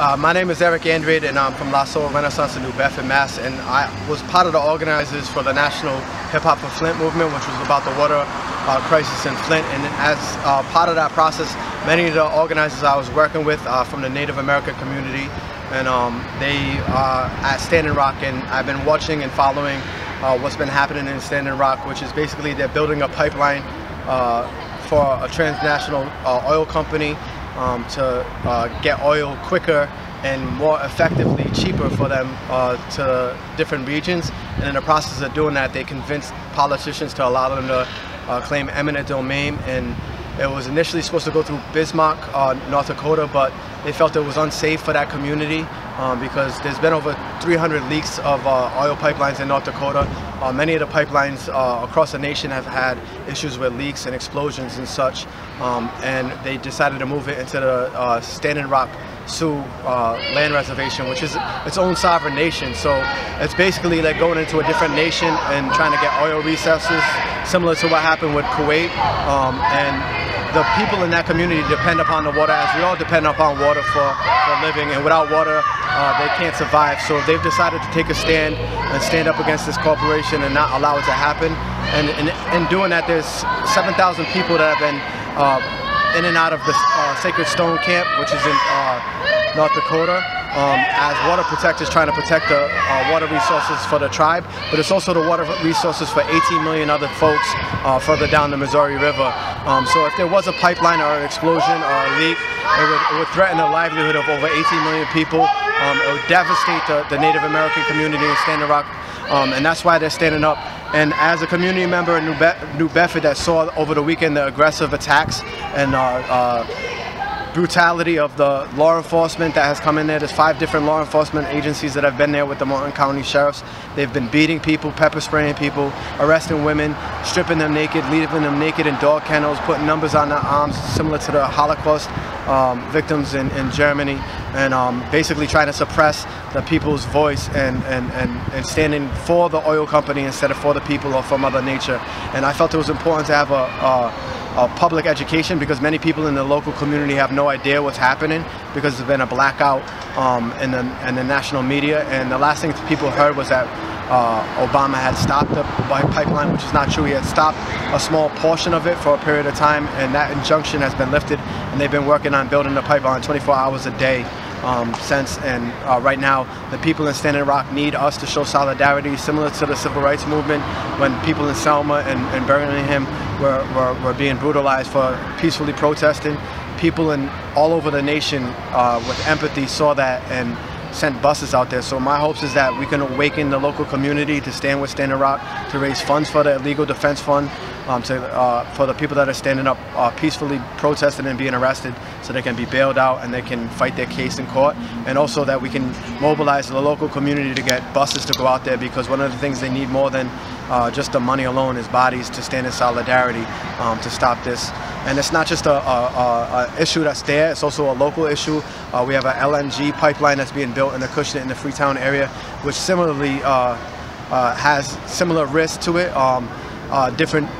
My name is Erik Andrade, and I'm from La Soul Renaissance in New Bedford, Mass. And I was part of the organizers for the National Hip Hop for Flint movement, which was about the water crisis in Flint. And as part of that process, many of the organizers I was working with from the Native American community, and they are at Standing Rock, and I've been watching and following what's been happening in Standing Rock, which is basically they're building a pipeline for a transnational oil company to get oil quicker and more effectively, cheaper for them to different regions. And in the process of doing that, they convinced politicians to allow them to claim eminent domain. And it was initially supposed to go through Bismarck, North Dakota, but they felt it was unsafe for that community because there's been over 300 leaks of oil pipelines in North Dakota. Many of the pipelines across the nation have had issues with leaks and explosions and such, and they decided to move it into the Standing Rock Sioux land reservation, which is its own sovereign nation. So it's basically like going into a different nation and trying to get oil resources, similar to what happened with Kuwait. And the people in that community depend upon the water, as we all depend upon water for living, and without water they can't survive. So they've decided to take a stand and stand up against this corporation and not allow it to happen. And in doing that, there's 7,000 people that have been in and out of the Sacred Stone Camp, which is in North Dakota, as water protectors trying to protect the water resources for the tribe, but it's also the water resources for 18 million other folks further down the Missouri River. So if there was a pipeline or an explosion or a leak, it would threaten the livelihood of over 18 million people. It would devastate the Native American community in Standing Rock, and that's why they're standing up. And as a community member in New Bedford that saw over the weekend the aggressive attacks and brutality of the law enforcement that has come in there. There's 5 different law enforcement agencies that have been there with the Martin County sheriffs. They've been beating people, pepper spraying people, arresting women, stripping them naked, leaving them naked in dog kennels, putting numbers on their arms similar to the Holocaust victims in Germany, and basically trying to suppress the people's voice and standing for the oil company instead of for the people or for Mother Nature. And I felt it was important to have a public education, because many people in the local community have no idea what's happening because there's been a blackout in the national media. And the last thing people heard was that Obama had stopped the pipeline, which is not true. He had stopped a small portion of it for a period of time, and that injunction has been lifted, and they've been working on building the pipeline 24 hours a day since. And right now the people in Standing Rock need us to show solidarity, similar to the civil rights movement when people in Selma and Birmingham were being brutalized for peacefully protesting. People all over the nation with empathy saw that and sent buses out there. So my hopes is that we can awaken the local community to stand with Standing Rock, to raise funds for the Illegal Defense Fund, for the people that are standing up peacefully protesting and being arrested, so they can be bailed out and they can fight their case in court. And also that we can mobilize the local community to get buses to go out there, because one of the things they need more than just the money alone is bodies to stand in solidarity to stop this. And it's not just a issue that's there, it's also a local issue. We have an LNG pipeline that's being built in the Acushnet in the Freetown area, which similarly has similar risk to it, different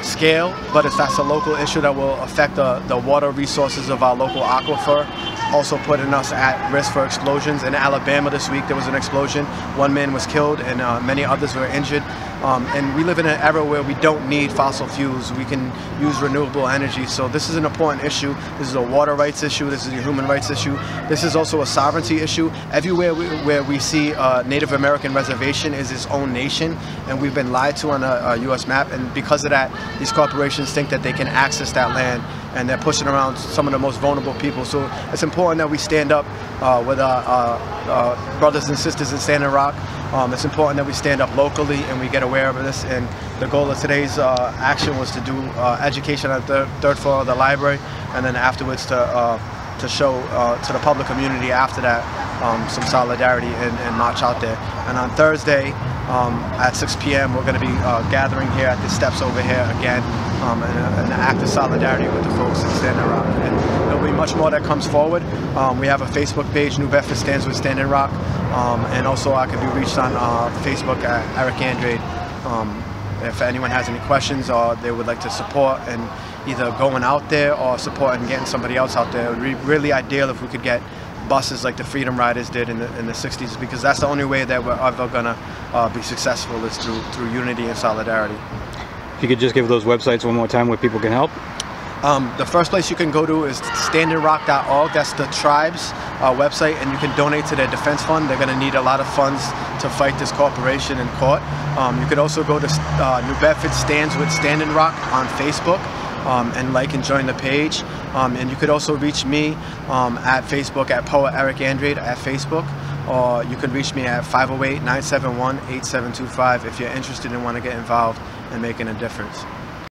scale, but that's a local issue that will affect the water resources of our local aquifer, also putting us at risk for explosions. In Alabama this week there was an explosion, 1 man was killed and many others were injured. And we live in an era where we don't need fossil fuels. We can use renewable energy. So this is an important issue. This is a water rights issue. This is a human rights issue. This is also a sovereignty issue. Everywhere where we see a Native American reservation is its own nation, and we've been lied to on a U.S. map. And because of that, these corporations think that they can access that land, and they're pushing around some of the most vulnerable people. So it's important that we stand up with our brothers and sisters in Standing Rock. It's important that we stand up locally and we get aware of this. And the goal of today's action was to do education on the third floor of the library, and then afterwards to show to the public community after that some solidarity and march out there. And on Thursday at 6 p.m. we're going to be gathering here at the steps over here again, in an act of solidarity with the folks in Standing Rock. And there'll be much more that comes forward. We have a Facebook page, New Bedford Stands with Standing Rock, and also I can be reached on Facebook at Erik Andrade. If anyone has any questions or they would like to support and either going out there or support and getting somebody else out there, it would be really ideal if we could get buses like the Freedom Riders did in the 60s, because that's the only way that we're ever gonna be successful, is through unity and solidarity. If you could just give those websites one more time where people can help. The first place you can go to is standandrock.org. That's the tribe's website, and you can donate to their defense fund. They're going to need a lot of funds to fight this corporation in court. You could also go to New Bedford Stands with Stand and Rock on Facebook and like and join the page. And you could also reach me at Facebook at Poet Erik Andrade at Facebook, or you can reach me at 508-971-8725 if you're interested and want to get involved in making a difference.